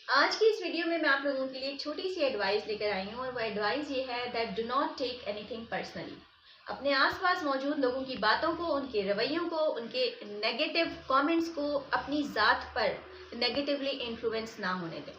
आज की इस वीडियो में मैं आप लोगों के लिए एक छोटी सी एडवाइस लेकर आई हूँ और वो एडवाइस ये है that do not take anything personally. अपने आसपास मौजूद लोगों की बातों को, उनके रवैयों को, उनके नेगेटिव कमेंट्स को अपनी ज़ात पर नेगेटिवली इन्फ्लुएंस ना होने दें।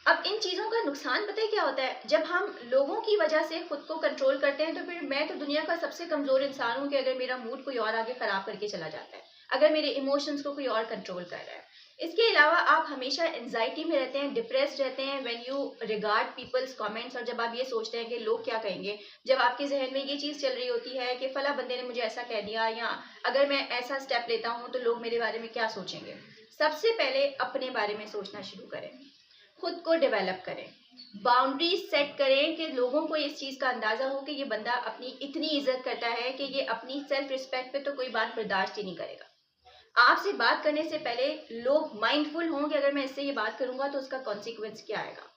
अब इन चीज़ों का नुकसान पता है क्या होता है? जब हम लोगों की वजह से खुद को कंट्रोल करते हैं तो फिर मैं तो दुनिया का सबसे कमज़ोर इंसान हूँ कि अगर मेरा मूड कोई और आगे ख़राब करके चला जाता है, अगर मेरे इमोशंस को कोई और कंट्रोल कर रहा है। इसके अलावा आप हमेशा एंजाइटी में रहते हैं, डिप्रेस्ड रहते हैं when you regard people's comments. और जब आप ये सोचते हैं कि लोग क्या कहेंगे, जब आपके जहन में ये चीज़ चल रही होती है कि फला बंदे ने मुझे ऐसा कह दिया, या अगर मैं ऐसा स्टेप लेता हूँ तो लोग मेरे बारे में क्या सोचेंगे। सबसे पहले अपने बारे में सोचना शुरू करें, खुद को डेवलप करें, बाउंड्रीज सेट करें कि लोगों को इस चीज़ का अंदाज़ा हो कि ये बंदा अपनी इतनी इज्जत करता है कि ये अपनी सेल्फ रिस्पेक्ट पे तो कोई बात बर्दाश्त ही नहीं करेगा। आपसे बात करने से पहले लोग माइंडफुल हों कि अगर मैं इससे ये बात करूंगा तो उसका कॉन्सिक्वेंस क्या आएगा।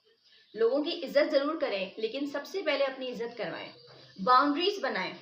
लोगों की इज्जत ज़रूर करें लेकिन सबसे पहले अपनी इज्जत करवाएं, बाउंड्रीज बनाएं।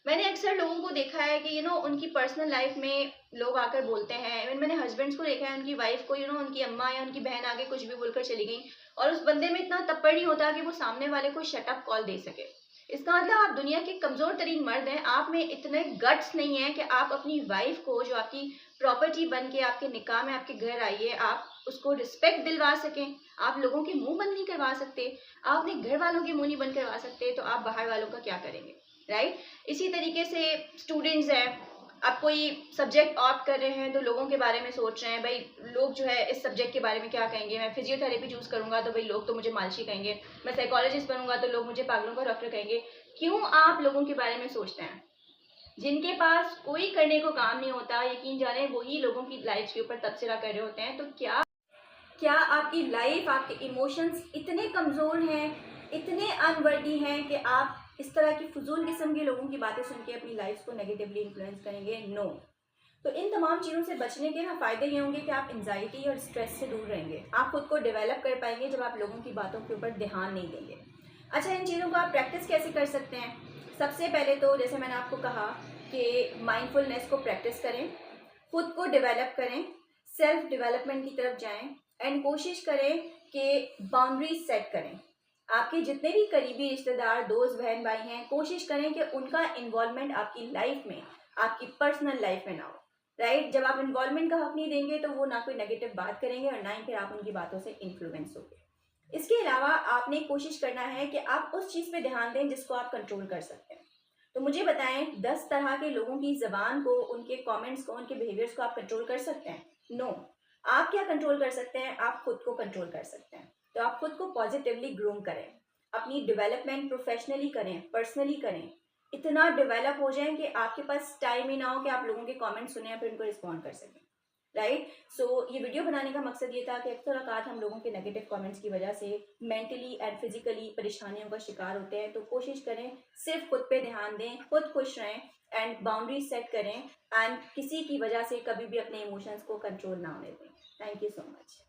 मैंने अक्सर लोगों को देखा है कि उनकी पर्सनल लाइफ में लोग आकर बोलते हैं। इवन मैंने हस्बैंड्स को देखा है, उनकी वाइफ को उनकी अम्मा या उनकी बहन आगे कुछ भी बोलकर चली गई और उस बंदे में इतना तप्पड़ नहीं होता कि वो सामने वाले को शट अप कॉल दे सके। इसका मतलब आप दुनिया के कमजोर तरीन मर्द हैं, आप में इतने गट्स नहीं है कि आप अपनी वाइफ को, जो आपकी प्रॉपर्टी बन के आपके निकाह में आपके घर आई है, आप उसको रिस्पेक्ट दिलवा सकें। आप लोगों के मुंह बंद नहीं करवा सकते, आप अपने घर वालों के मुंह नहीं बंद करवा सकते, तो आप बाहर वालों का क्या करेंगे, राइट? इसी तरीके से स्टूडेंट्स हैं, आप कोई सब्जेक्ट ऑप्ट कर रहे हैं तो लोगों के बारे में सोच रहे हैं, भाई लोग जो है इस सब्जेक्ट के बारे में क्या कहेंगे। मैं फिजियोथेरेपी चूज करूंगा तो भाई लोग तो मुझे मालशी कहेंगे, मैं साइकोलॉजिस्ट बनूंगा तो लोग मुझे पागलों का डॉक्टर कहेंगे। क्यों आप लोगों के बारे में सोचते हैं? जिनके पास कोई करने को काम नहीं होता, यकीन जाने वही लोगों की लाइफ के ऊपर तबसरा कर रहे होते हैं। तो क्या क्या आपकी लाइफ, आपके इमोशंस इतने कमज़ोर हैं, इतने अनवर्दी हैं कि आप इस तरह की फजूल किस्म के लोगों की बातें सुन के अपनी लाइफ को नेगेटिवली इन्फ्लुएंस करेंगे? नो। तो इन तमाम चीज़ों से बचने के ना फ़ायदे ये होंगे कि आप एंजाइटी और स्ट्रेस से दूर रहेंगे, आप खुद को डेवलप कर पाएंगे जब आप लोगों की बातों के ऊपर ध्यान नहीं देंगे। अच्छा, इन चीज़ों को आप प्रैक्टिस कैसे कर सकते हैं? सबसे पहले तो जैसे मैंने आपको कहा कि माइंडफुलनेस को प्रैक्टिस करें, खुद को डेवलप करें, सेल्फ डेवलपमेंट की तरफ जाएं एंड कोशिश करें कि बाउंड्रीज सेट करें। आपके जितने भी करीबी रिश्तेदार, दोस्त, बहन, भाई हैं, कोशिश करें कि उनका इन्वॉल्वमेंट आपकी लाइफ में, आपकी पर्सनल लाइफ में ना हो, राइट? जब आप इन्वॉल्वमेंट का हक नहीं देंगे तो वो ना कोई नेगेटिव बात करेंगे और ना ही फिर आप उनकी बातों से इन्फ्लुएंस होंगे। इसके अलावा आपने कोशिश करना है कि आप उस चीज़ पे ध्यान दें जिसको आप कंट्रोल कर सकते हैं। तो मुझे बताएं, 10 तरह के लोगों की ज़बान को, उनके कमेंट्स को, उनके बिहेवियर्स को आप कंट्रोल कर सकते हैं? नो। आप क्या कंट्रोल कर सकते हैं? आप खुद को कंट्रोल कर सकते हैं। तो आप खुद को पॉजिटिवली ग्रूम करें, अपनी डेवलपमेंट प्रोफेशनली करें, पर्सनली करें। इतना डेवलप हो जाए कि आपके पास टाइम ही ना हो कि आप लोगों के कमेंट सुने और फिर उनको रिस्पॉन्ड कर सकें, राइट? सो ये वीडियो बनाने का मकसद ये था कि अक्सर औकात हम लोगों के नेगेटिव कमेंट्स की वजह से मेंटली एंड फिजिकली परेशानियों का शिकार होते हैं। तो कोशिश करें सिर्फ खुद पे ध्यान दें, खुद खुश रहें एंड बाउंड्रीज सेट करें एंड किसी की वजह से कभी भी अपने इमोशंस को कंट्रोल ना होने दें। Thank you so much.